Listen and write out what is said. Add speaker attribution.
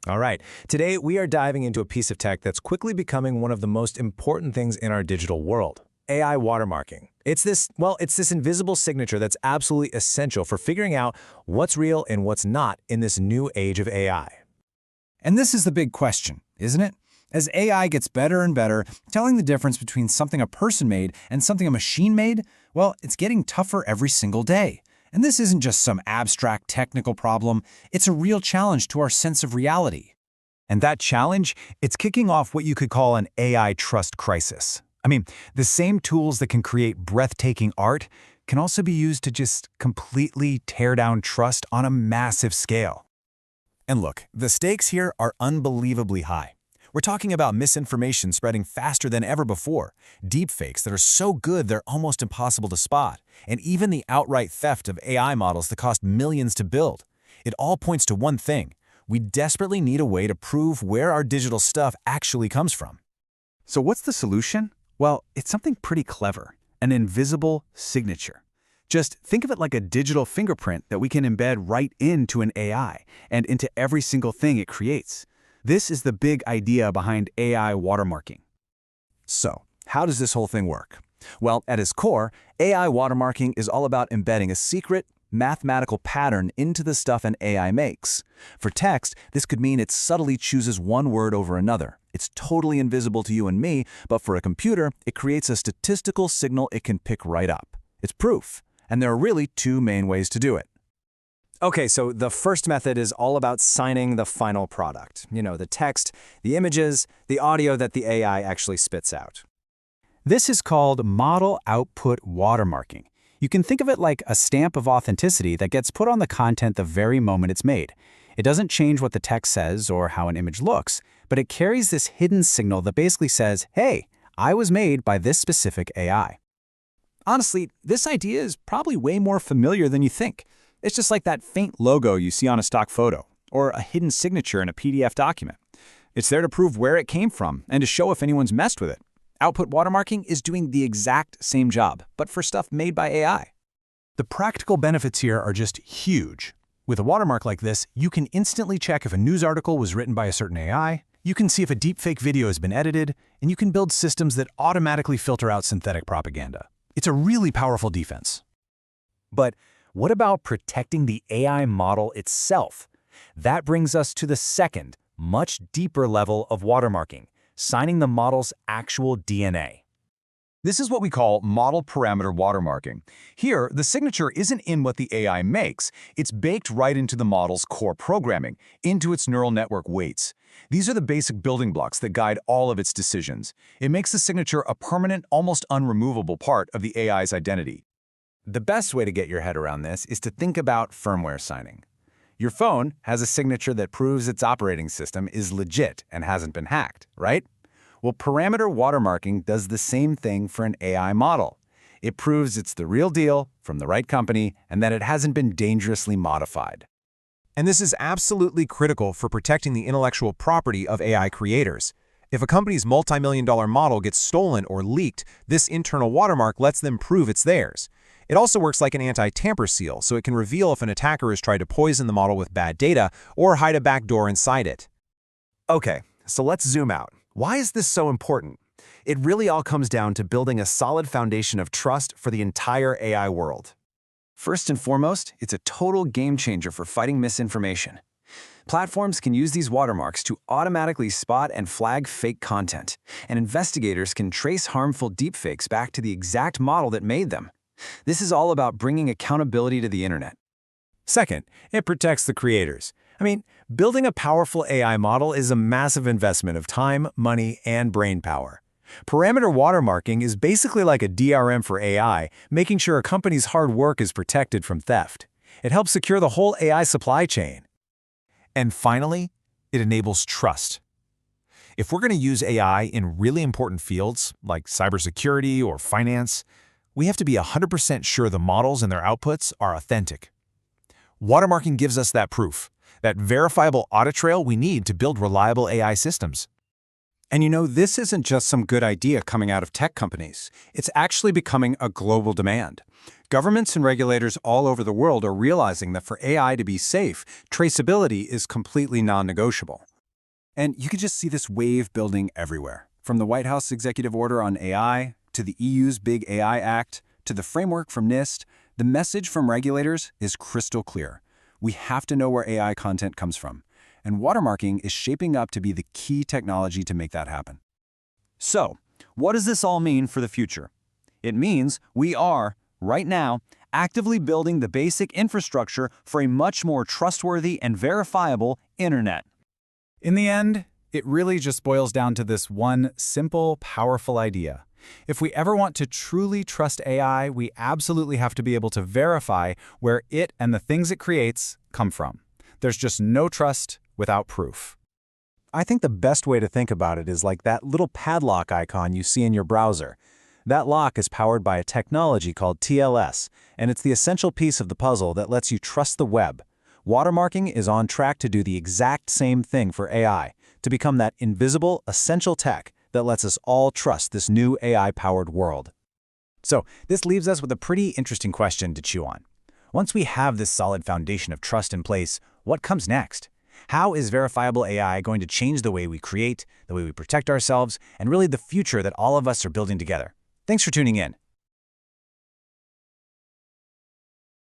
Speaker 1: All right, today we are diving into a piece of tech that's quickly becoming one of the most important things in our digital world. AI watermarking. It's this invisible signature that's absolutely essential for figuring out what's real and what's not in this new age of AI.
Speaker 2: And this is the big question, isn't it? As AI gets better and better, telling the difference between something a person made and something a machine made, well, it's getting tougher every single day. And this isn't just some abstract technical problem, it's a real challenge to our sense of reality.
Speaker 3: And that challenge, it's kicking off what you could call an AI trust crisis. The same tools that can create breathtaking art can also be used to just completely tear down trust on a massive scale. And look, the stakes here are unbelievably high. We're talking about misinformation spreading faster than ever before, deepfakes that are so good they're almost impossible to spot, and even the outright theft of AI models that cost millions to build. It all points to one thing. We desperately need a way to prove where our digital stuff actually comes from.
Speaker 4: So what's the solution? Well, it's something pretty clever, an invisible signature. Just think of it like a digital fingerprint that we can embed right into an AI and into every single thing it creates. This is the big idea behind AI watermarking.
Speaker 3: So, how does this whole thing work? Well, at its core, AI watermarking is all about embedding a secret, mathematical pattern into the stuff an AI makes. For text, this could mean it subtly chooses one word over another. It's totally invisible to you and me, but for a computer, it creates a statistical signal it can pick right up. It's proof, and there are really two main ways to do it.
Speaker 1: Okay, so the first method is all about signing the final product. The text, the images, the audio that the AI actually spits out.
Speaker 2: This is called model output watermarking. You can think of it like a stamp of authenticity that gets put on the content the very moment it's made. It doesn't change what the text says or how an image looks, but it carries this hidden signal that basically says, hey, I was made by this specific AI.
Speaker 3: Honestly, this idea is probably way more familiar than you think. It's just like that faint logo you see on a stock photo, or a hidden signature in a PDF document. It's there to prove where it came from and to show if anyone's messed with it. Output watermarking is doing the exact same job, but for stuff made by AI.
Speaker 5: The practical benefits here are just huge. With a watermark like this, you can instantly check if a news article was written by a certain AI, you can see if a deepfake video has been edited, and you can build systems that automatically filter out synthetic propaganda. It's a really powerful defense.
Speaker 1: But what about protecting the AI model itself? That brings us to the second, much deeper level of watermarking, signing the model's actual DNA.
Speaker 3: This is what we call model parameter watermarking. Here, the signature isn't in what the AI makes. It's baked right into the model's core programming, into its neural network weights. These are the basic building blocks that guide all of its decisions. It makes the signature a permanent, almost unremovable part of the AI's identity.
Speaker 1: The best way to get your head around this is to think about firmware signing. Your phone has a signature that proves its operating system is legit and hasn't been hacked, right? Well, parameter watermarking does the same thing for an AI model. It proves it's the real deal from the right company and that it hasn't been dangerously modified.
Speaker 5: And this is absolutely critical for protecting the intellectual property of AI creators. If a company's multi-million-dollar model gets stolen or leaked, this internal watermark lets them prove it's theirs. It also works like an anti-tamper seal, so it can reveal if an attacker has tried to poison the model with bad data or hide a backdoor inside it.
Speaker 1: Okay, so let's zoom out. Why is this so important? It really all comes down to building a solid foundation of trust for the entire AI world. First and foremost, it's a total game changer for fighting misinformation. Platforms can use these watermarks to automatically spot and flag fake content, and investigators can trace harmful deepfakes back to the exact model that made them. This is all about bringing accountability to the internet. Second, it protects the creators. Building a powerful AI model is a massive investment of time, money, and brain power. Parameter watermarking is basically like a DRM for AI, making sure a company's hard work is protected from theft. It helps secure the whole AI supply chain.
Speaker 5: And finally, it enables trust. If we're going to use AI in really important fields, like cybersecurity or finance, we have to be 100% sure the models and their outputs are authentic. Watermarking gives us that proof, that verifiable audit trail we need to build reliable AI systems.
Speaker 2: And this isn't just some good idea coming out of tech companies. It's actually becoming a global demand. Governments and regulators all over the world are realizing that for AI to be safe, traceability is completely non-negotiable. And you can just see this wave building everywhere. From the White House executive order on AI, to the EU's big AI Act, to the framework from NIST, the message from regulators is crystal clear. We have to know where AI content comes from. And watermarking is shaping up to be the key technology to make that happen. So, what does this all mean for the future? It means we are, right now, actively building the basic infrastructure for a much more trustworthy and verifiable internet.
Speaker 3: In the end, it really just boils down to this one simple, powerful idea. If we ever want to truly trust AI, we absolutely have to be able to verify where it and the things it creates come from. There's just no trust without proof.
Speaker 1: I think the best way to think about it is like that little padlock icon you see in your browser. That lock is powered by a technology called TLS, and it's the essential piece of the puzzle that lets you trust the web. Watermarking is on track to do the exact same thing for AI, to become that invisible, essential tech that lets us all trust this new AI-powered world. So, this leaves us with a pretty interesting question to chew on. Once we have this solid foundation of trust in place, what comes next? How is verifiable AI going to change the way we create, the way we protect ourselves, and really the future that all of us are building together? Thanks for tuning in.